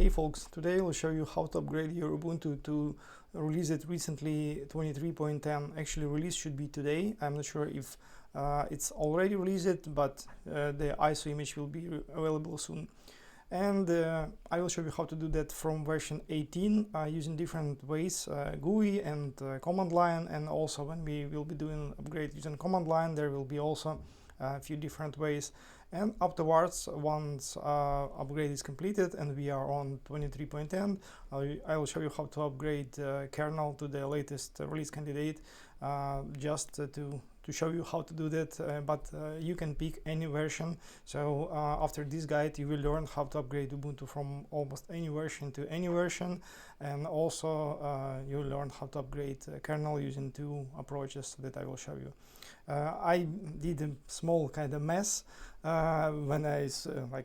Hey folks, today I'll show you how to upgrade your Ubuntu to release it recently 23.10. Actually, release should be today. I'm not sure if it's already released, but the ISO image will be available soon. And I will show you how to do that from version 18 using different ways, GUI and command line. And also when we will be doing upgrade using command line, there will be also a few different ways. And afterwards, once upgrade is completed and we are on 23.10, I will show you how to upgrade kernel to the latest release candidate, just to show you how to do that, but you can pick any version. So after this guide you will learn how to upgrade Ubuntu from almost any version to any version, and also you will learn how to upgrade kernel using two approaches that I will show you. I did a small kind of mess when I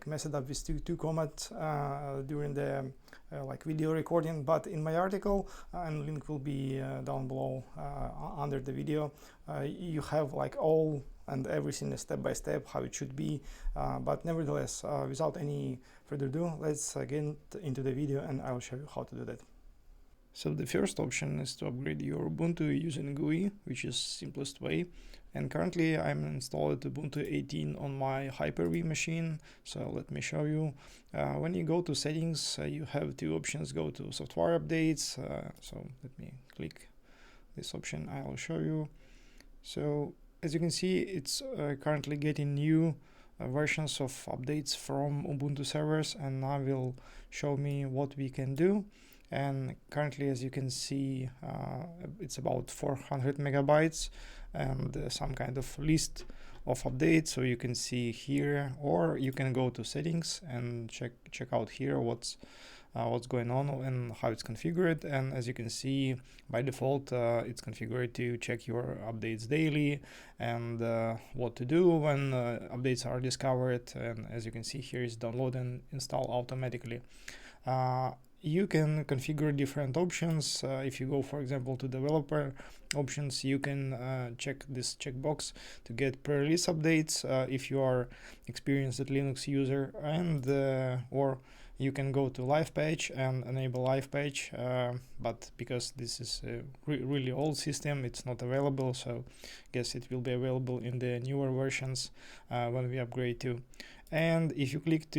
messed up with two comments during the video recording, but in my article, and link will be down below under the video, you have all and everything step by step how it should be, but nevertheless, without any further ado, let's get into the video and I'll show you how to do that. So the first option is to upgrade your Ubuntu using GUI, which is simplest way. And currently I'm installed Ubuntu 18 on my Hyper-V machine. So let me show you. When you go to settings, you have two options. Go to software updates. So let me click this option. I will show you. So as you can see, it's currently getting new versions of updates from Ubuntu servers, and now will show me what we can do. And currently, as you can see, it's about 400 megabytes and some kind of list of updates. So you can see here, or you can go to settings and check out here what's going on and how it's configured. And as you can see, by default, it's configured to check your updates daily and what to do when updates are discovered. And as you can see here, it's download and install automatically. You can configure different options. If you go, for example, to developer options, you can check this checkbox to get pre-release updates if you are experienced Linux user, and or you can go to live page and enable live page, but because this is a really old system, it's not available, so I guess it will be available in the newer versions when we upgrade to. And if you click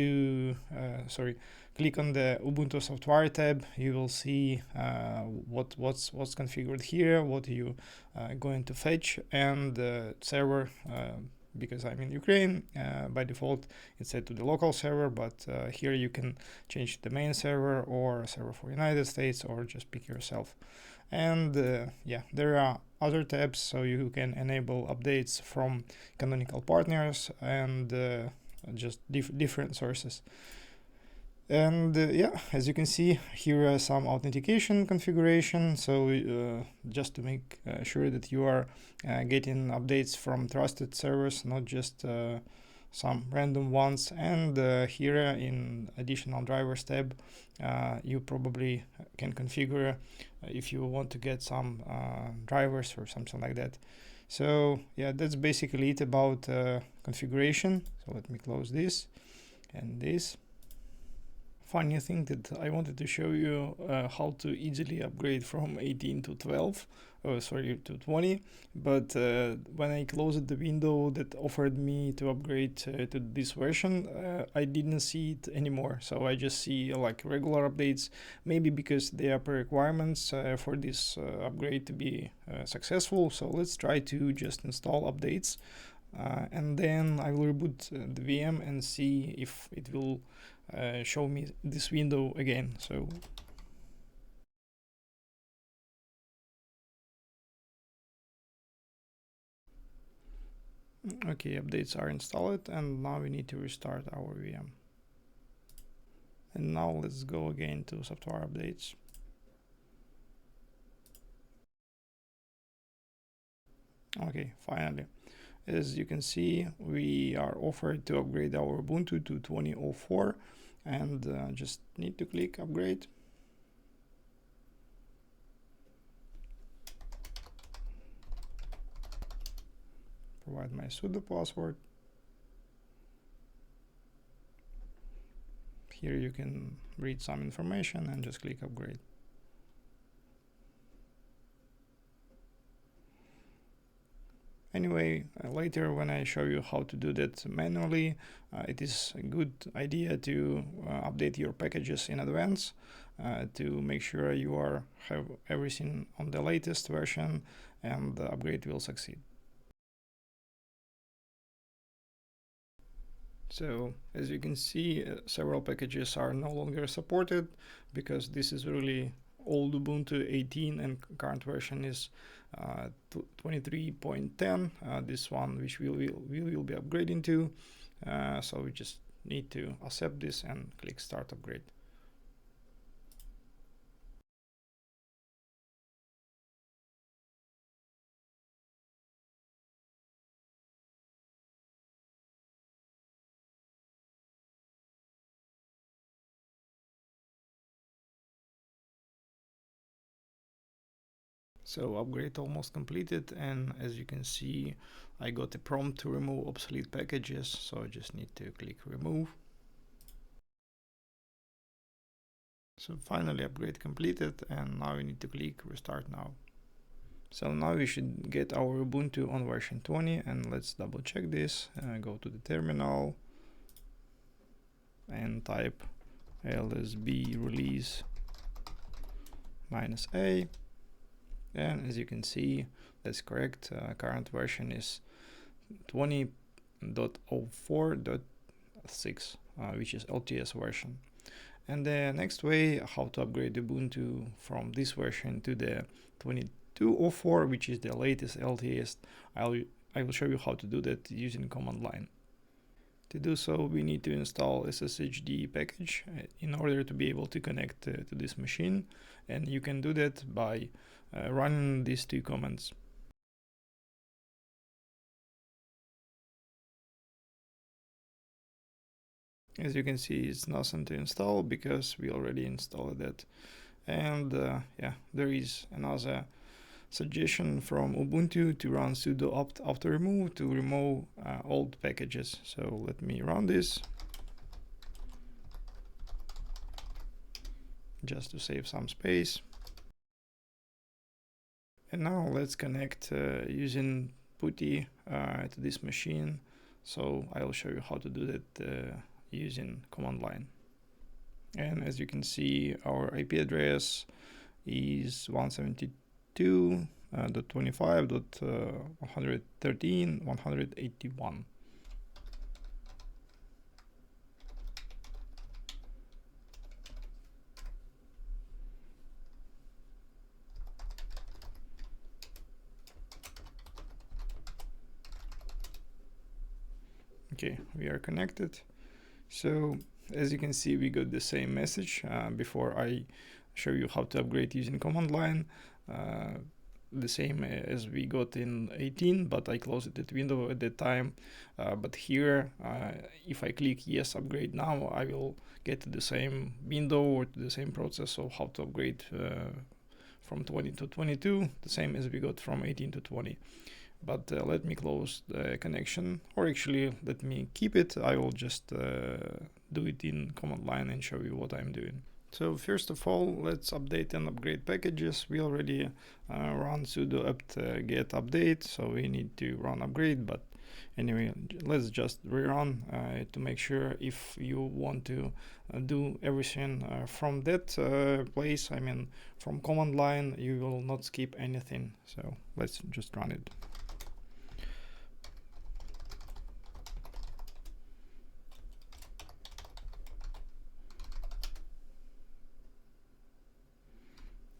click on the Ubuntu software tab, you will see what's configured here, what you going to fetch, and server. Because I'm in Ukraine, by default it's set to the local server, but here you can change the main server or server for United States, or just pick yourself. And yeah, there are other tabs, so you can enable updates from canonical partners and just different sources. And yeah, as you can see, here are some authentication configuration. So just to make sure that you are getting updates from trusted servers, not just some random ones. And here in additional drivers tab, you probably can configure if you want to get some drivers or something like that. So yeah, that's basically it about configuration. So let me close this and this. Funny thing that I wanted to show you how to easily upgrade from 18 to 12, to 20, but when I closed the window that offered me to upgrade to this version, I didn't see it anymore. So I just see regular updates, maybe because they are pre-requirements for this upgrade to be successful. So let's try to just install updates, and then I will reboot the VM and see if it will show me this window again. So okay, updates are installed, and now we need to restart our VM. And now let's go again to software updates. Okay, finally, as you can see, we are offered to upgrade our Ubuntu to 20.04, and just need to click upgrade. Provide my sudo password. here you can read some information and just click upgrade. Anyway, later when I show you how to do that manually, it is a good idea to update your packages in advance to make sure you have everything on the latest version and the upgrade will succeed. So as you can see, several packages are no longer supported because this is really old Ubuntu 18 and current version is 23.10, this one which we will be upgrading to. So we just need to accept this and click start upgrade. So upgrade almost completed, and as you can see, I got a prompt to remove obsolete packages, so I just need to click remove. So finally upgrade completed, and now we need to click restart now. So now we should get our Ubuntu on version 20, and let's double check this. Go to the terminal and type lsb release -a. And as you can see, that's correct. Current version is 20.04.6, which is LTS version. And the next way how to upgrade Ubuntu from this version to the 22.04, which is the latest LTS, I will show you how to do that using command line. To do so, we need to install SSHD package in order to be able to connect to this machine, and you can do that by running these two commands. As you can see, it's nothing to install because we already installed that. And yeah, there is another suggestion from Ubuntu to run sudo opt after remove to remove old packages. So let me run this just to save some space. And now let's connect using PuTTY to this machine. So I will show you how to do that using command line. And as you can see, our IP address is 172.25.113.181. Okay, we are connected. So as you can see, we got the same message before I show you how to upgrade using command line. The same as we got in 18, but I closed that window at that time. But here, if I click yes, upgrade now, I will get to the same window or to the same process of how to upgrade from 20 to 22, the same as we got from 18 to 20. But let me close the connection, or actually let me keep it. I will just do it in command line and show you what I'm doing. So first of all, let's update and upgrade packages. We already run sudo apt get update, so we need to run upgrade. But anyway, let's just rerun to make sure if you want to do everything from that place, I mean from command line, you will not skip anything. So let's just run it.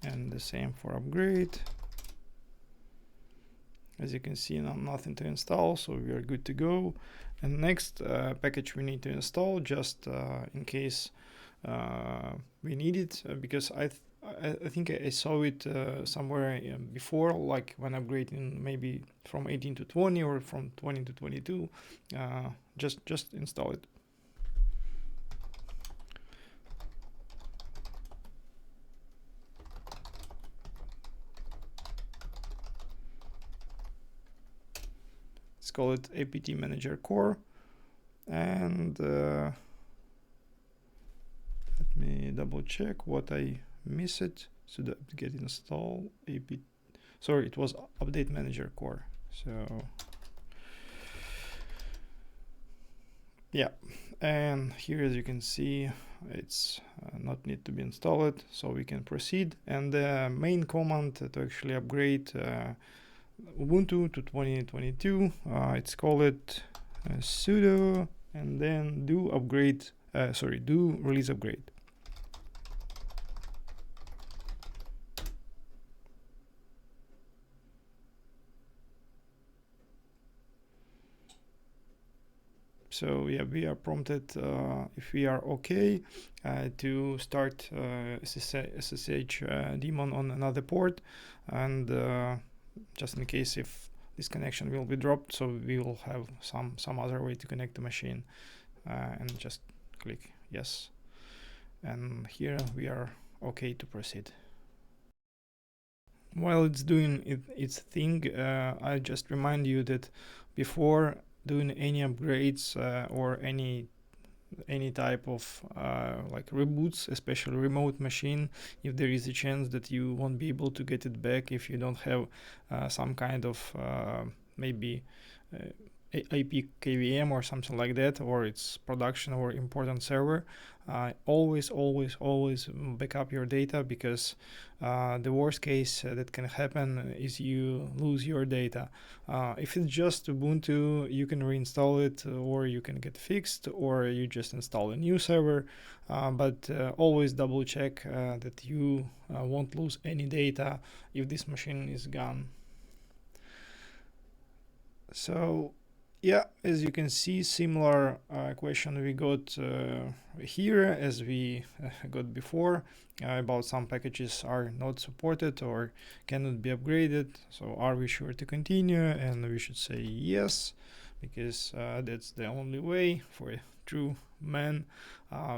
And the same for upgrade. As you can see, nothing to install, so we are good to go. And next package we need to install, just in case we need it, because I think I saw it somewhere before, like when upgrading maybe from 18 to 20 or from 20 to 22. Just install it. Let's call it apt manager core, and double check what I missed. Should get install apt. Sorry, it was update manager core. So yeah, and here as you can see, it's not need to be installed, so we can proceed. And the main command to actually upgrade Ubuntu to 2022, it's called sudo and then do upgrade, do release upgrade. So yeah, we are prompted if we are okay to start SSH daemon on another port, and just in case if this connection will be dropped, so we will have some other way to connect the machine, and just click yes, and here we are okay to proceed. While it's doing its thing, I just remind you that before doing any upgrades or any type of like reboots, especially remote machine, if there is a chance that you won't be able to get it back if you don't have some kind of maybe IP KVM or something like that, or it's production or important server, always back up your data, because the worst case that can happen is you lose your data. If it's just Ubuntu, you can reinstall it, or you can get fixed, or you just install a new server, but always double check that you won't lose any data if this machine is gone. So yeah, as you can see, similar question we got here as we got before, about some packages are not supported or cannot be upgraded. So are we sure to continue? And we should say yes, because that's the only way for a true man.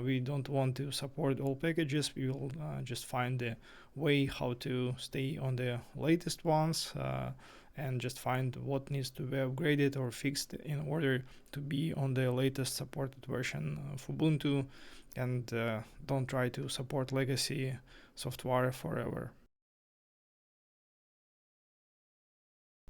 We don't want to support all packages. We will just find a way how to stay on the latest ones, and just find what needs to be upgraded or fixed in order to be on the latest supported version of Ubuntu, and don't try to support legacy software forever.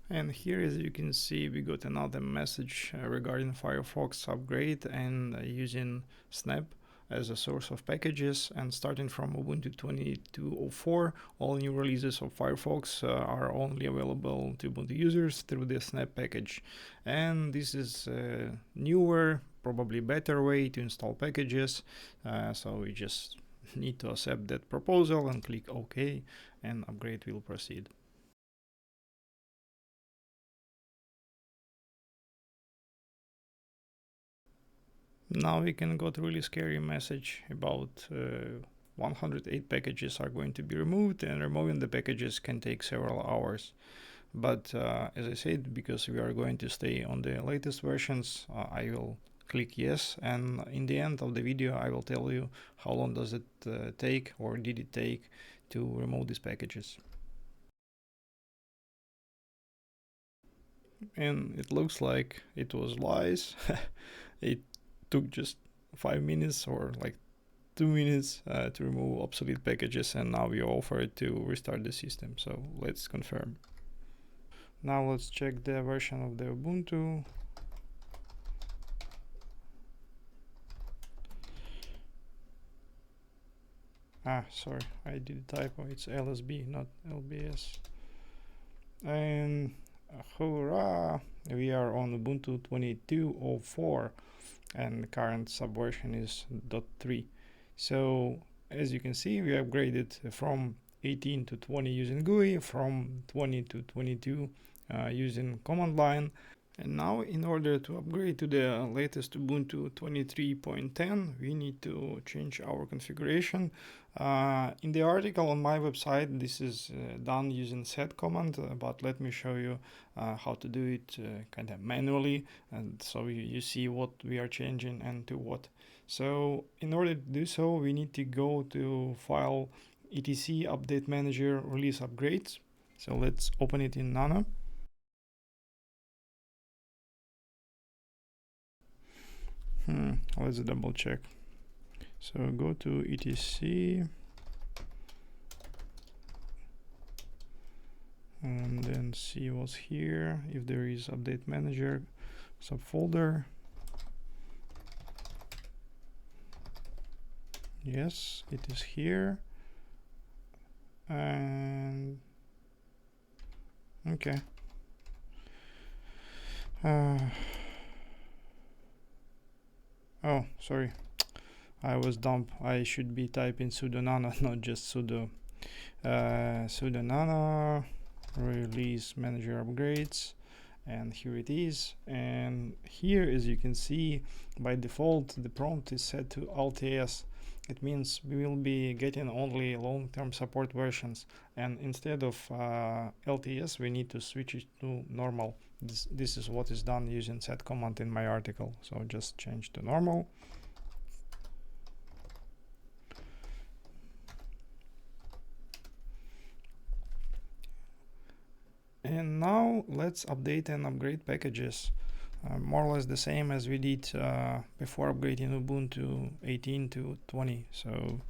And here, as you can see, we got another message regarding Firefox upgrade and using Snap as a source of packages, and starting from Ubuntu 22.04, all new releases of Firefox are only available to Ubuntu users through the Snap package. And this is a newer, probably better way to install packages, so we just need to accept that proposal and click OK, and upgrade will proceed. Now we can got really scary message about 108 packages are going to be removed, and removing the packages can take several hours. But as I said, because we are going to stay on the latest versions, I will click yes, and in the end of the video I will tell you how long does it take, or did it take, to remove these packages. And it looks like it was lies. It took just 5 minutes or like 2 minutes to remove obsolete packages, and now we offer it to restart the system. So let's confirm. Now let's check the version of the Ubuntu. Sorry, I did a typo. It's LSB, not LBS. And hurrah, we are on Ubuntu 22.04, and the current subversion is 0.3. So as you can see, we upgraded from 18 to 20 using GUI, from 20 to 22 using command line. And now, in order to upgrade to the latest Ubuntu 23.10, we need to change our configuration. In the article on my website, this is done using set command, but let me show you how to do it kind of manually, and so you see what we are changing and to what. So in order to do so, we need to go to File, etc, Update Manager, Release Upgrades. So let's open it in Nano. Let's double check. So go to etc and then see what's here. If there is update manager subfolder, yes, it is here. And okay. Oh, sorry, I was dumb. I should be typing sudo nano, not just sudo. Sudo nano release manager upgrades, and here it is. And here, as you can see, by default the prompt is set to LTS. It means we will be getting only long-term support versions, and instead of LTS we need to switch it to normal. This is what is done using set command in my article, so just change to normal. And now let's update and upgrade packages. More or less the same as we did before upgrading Ubuntu 18 to 20. So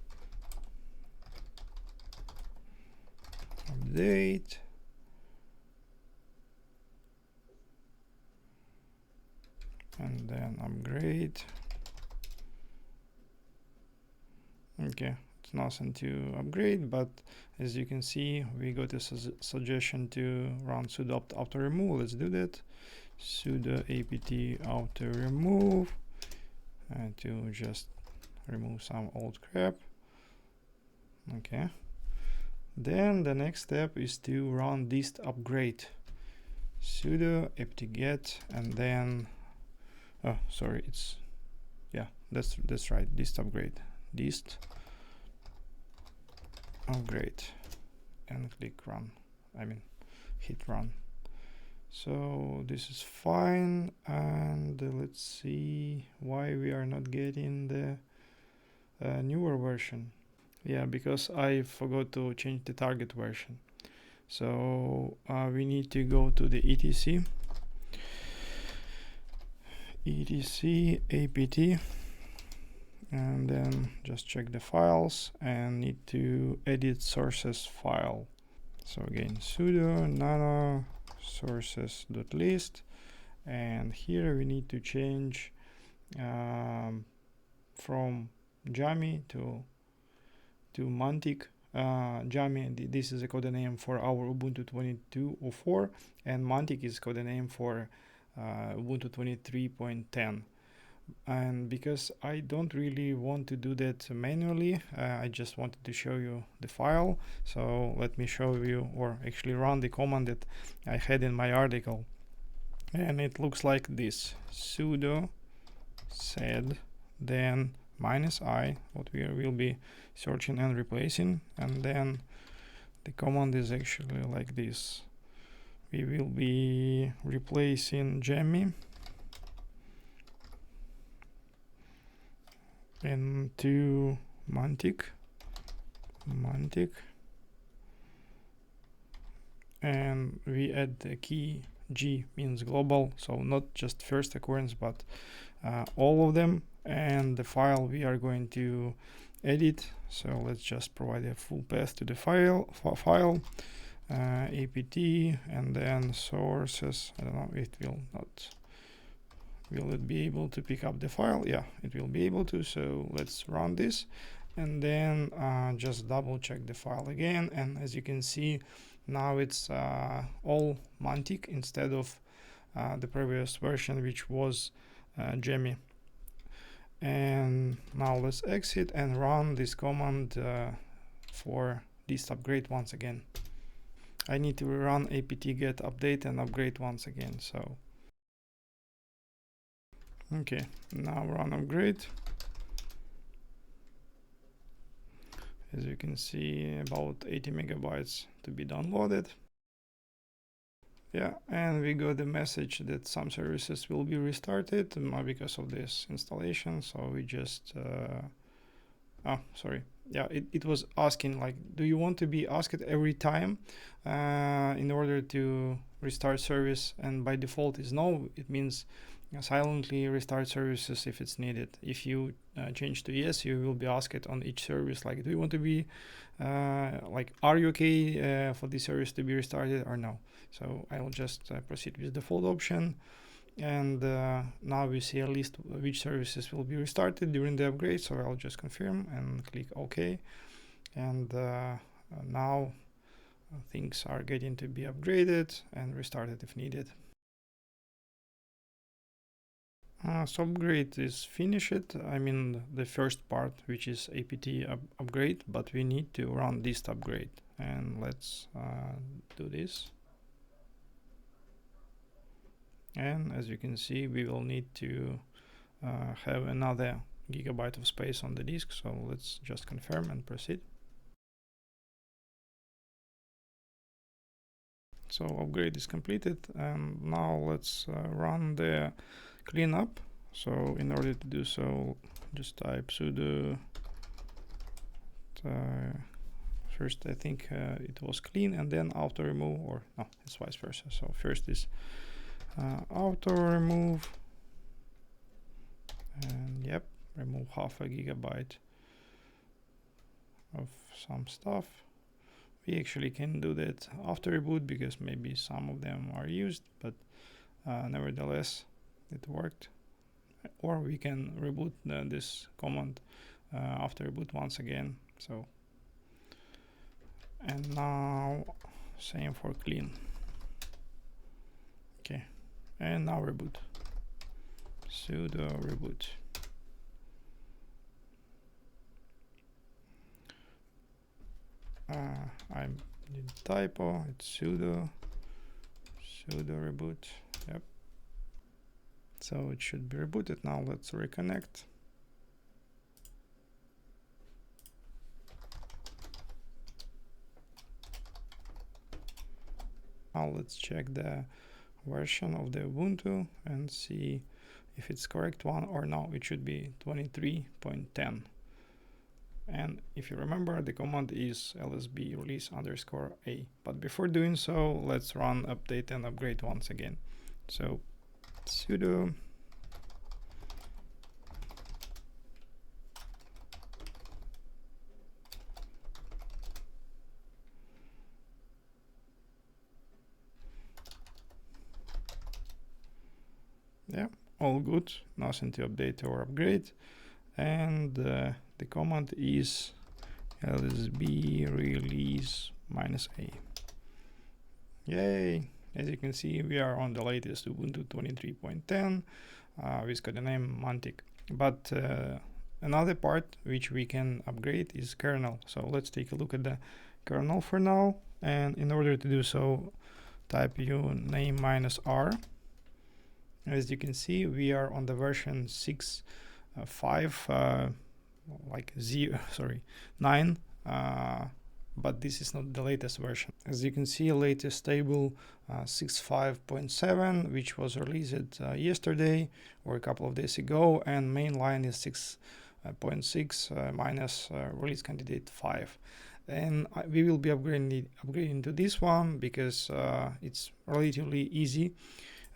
update, and then upgrade. Okay, it's nothing to upgrade, but as you can see, we got a suggestion to run sudo apt auto remove. Let's do that. Sudo apt auto remove to just remove some old crap. Okay, then the next step is to run dist upgrade. Sudo apt get, and then oh sorry, it's yeah, that's right, dist upgrade, dist upgrade, and click run. I mean hit run. So this is fine, and let's see why we are not getting the newer version. Yeah, because I forgot to change the target version. So we need to go to the etc apt, and then just check the files and need to edit sources file. So again, sudo nano sources.list, and here we need to change from Jammy to Mantic. Jammy, this is a code name for our Ubuntu 22.04, and Mantic is code name for Ubuntu 23.10. And because I don't really want to do that manually, I just wanted to show you the file. So let me show you, or actually run the command that I had in my article. And it looks like this: sudo sed, then -i, what we will be searching and replacing, and then the command is actually like this. We will be replacing Jammy into Mantic, and we add the key. G means global, so not just first occurrence, but all of them, and the file we are going to edit. So let's just provide a full path to the file apt, and then sources. I don't know, it will not. Will it be able to pick up the file? Yeah, it will be able to. So let's run this, and then just double check the file again. And as you can see, now it's all Mantic instead of the previous version, which was Jammy. And now let's exit and run this command for dist upgrade once again. I need to run apt get update and upgrade once again. So okay, now run upgrade. As you can see, about 80 megabytes to be downloaded. Yeah, and we got the message that some services will be restarted because of this installation. So we just oh sorry, yeah, it was asking like, do you want to be asked every time in order to restart service? And by default is no. It means silently restart services if it's needed. If you change to yes, you will be asked on each service, like, do you want to be like, are you okay for this service to be restarted or no? So I will just proceed with the default option, and now we see a list which services will be restarted during the upgrade. So I'll just confirm and click OK, and now things are getting to be upgraded and restarted if needed. So upgrade is finished. I mean the first part, which is apt upgrade, but we need to run this upgrade, and let's do this. And as you can see, we will need to have another gigabyte of space on the disk, so let's just confirm and proceed. So upgrade is completed, and now let's run the cleanup. So in order to do so, just type sudo first, I think it was clean, and then auto remove, or no, it's vice versa. So first is auto remove, and yep, remove half a gigabyte of some stuff. We actually can do that after reboot because maybe some of them are used, but nevertheless it worked. Or we can reboot this command after reboot once again. So, and now same for clean. Okay, and now reboot, sudo reboot. I did typo, it's sudo reboot. Yep, so it should be rebooted. Now let's reconnect. Now let's check the version of the Ubuntu and see if it's correct one or no. It should be 23.10. And if you remember, the command is lsb release_a. But before doing so, let's run update and upgrade once again. So sudo yeah, all good, nothing to update or upgrade. And the command is lsb release-a. Yay! As you can see, we are on the latest Ubuntu 23.10 with codename Mantic. But another part which we can upgrade is kernel. So let's take a look at the kernel for now. And in order to do so, type -r. As you can see, we are on the version 6.5 like 9, but this is not the latest version. As you can see, latest stable 6.5.7, which was released yesterday or a couple of days ago, and mainline is 6.6 minus release candidate 5. And we will be upgrading to this one because it's relatively easy.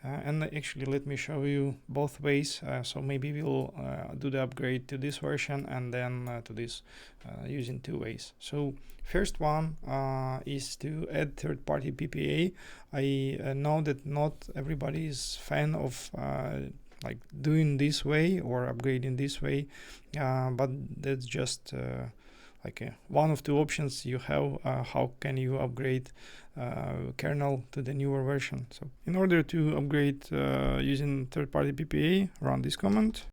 And actually, let me show you both ways. So maybe we'll do the upgrade to this version and then to this using two ways. So first one is to add third-party PPA. I know that not everybody is fan of like doing this way or upgrading this way, but that's just like one of two options you have. How can you upgrade kernel to the newer version? So in order to upgrade using third-party PPA, run this command.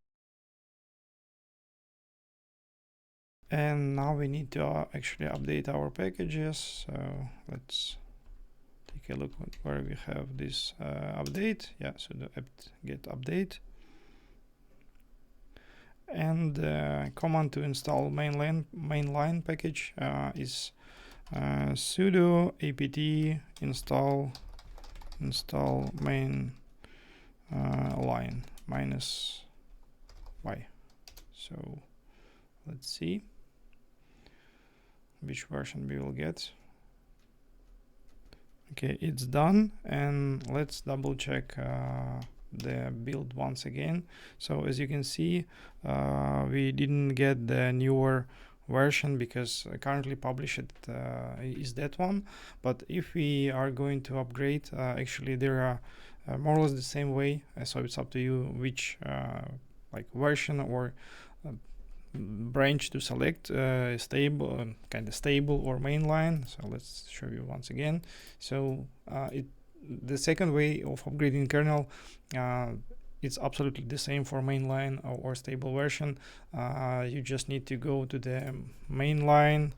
And now we need to actually update our packages. So let's take a look at where we have this update. Yeah, so the apt-get update. And the command to install mainline package is sudo apt install main line -y. So let's see which version we will get. Okay, it's done, and let's double check the build once again. So as you can see, we didn't get the newer version because currently published is that one. But if we are going to upgrade, actually there are more or less the same way, so it's up to you which like version or branch to select, stable, kind of stable or mainline. So let's show you once again. So the second way of upgrading kernel, it's absolutely the same for mainline or stable version. You just need to go to the mainline,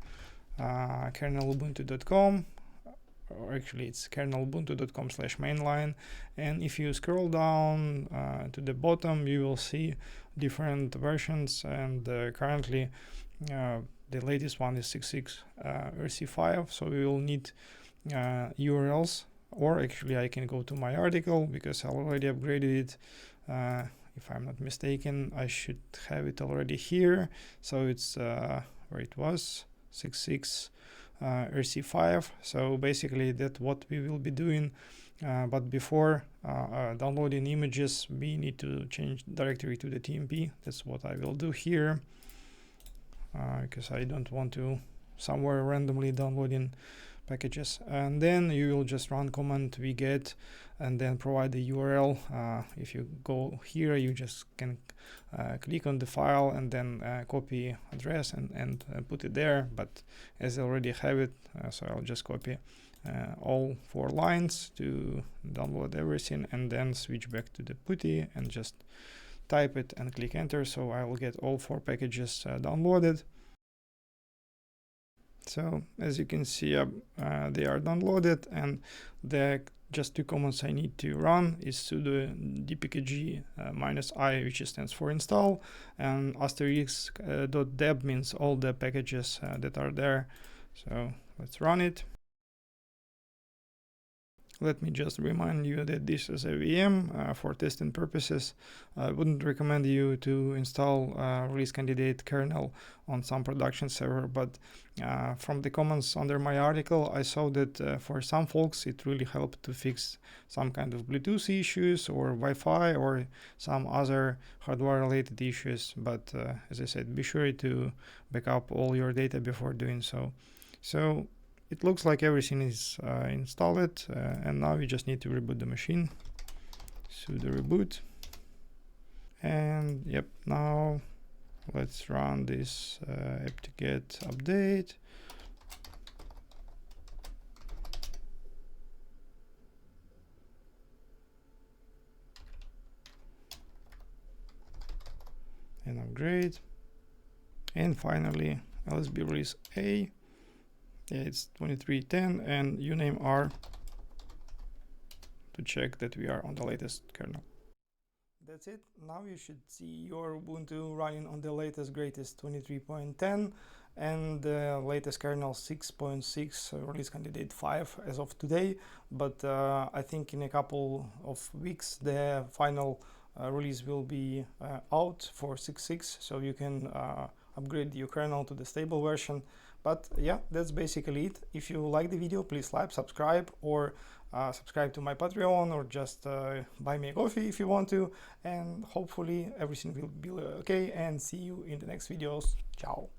kernelubuntu.com, or actually it's kernelubuntu.com/mainline, and if you scroll down to the bottom, you will see different versions, and currently the latest one is 6.6 RC5, so we will need URLs, or actually I can go to my article because I already upgraded it. If I'm not mistaken, I should have it already here. So it's where it was, 6.6 RC5. So basically that's what we will be doing, but before downloading images, we need to change directory to the TMP. That's what I will do here, because I don't want to somewhere randomly downloading packages. And then you will just run command wget and then provide the URL. If you go here, you just can click on the file and then copy address and put it there, but as I already have it, so I'll just copy all 4 lines to download everything, and then switch back to the putty and just type it and click enter. So I will get all 4 packages downloaded. So as you can see, they are downloaded, and the just 2 commands I need to run is sudo dpkg -i, which stands for install, and *deb means all the packages that are there. So let's run it. Let me just remind you that this is a VM for testing purposes. I wouldn't recommend you to install release candidate kernel on some production server, but from the comments under my article, I saw that for some folks it really helped to fix some kind of Bluetooth issues or Wi-Fi or some other hardware related issues. But as I said, be sure to back up all your data before doing so. So it looks like everything is installed, and now we just need to reboot the machine. Sudo reboot. And yep, now let's run this apt-get update. And upgrade. And finally, LSB release A. Yeah, it's 2310, and uname R to check that we are on the latest kernel. That's it. Now you should see your Ubuntu running on the latest, greatest 23.10 and the latest kernel 6.6 release candidate 5 as of today. But I think in a couple of weeks the final release will be out for 6.6, so you can upgrade your kernel to the stable version. But yeah, that's basically it. If you like the video, please like, subscribe, or subscribe to my Patreon, or just buy me a coffee if you want to. And hopefully everything will be okay, and see you in the next videos. Ciao.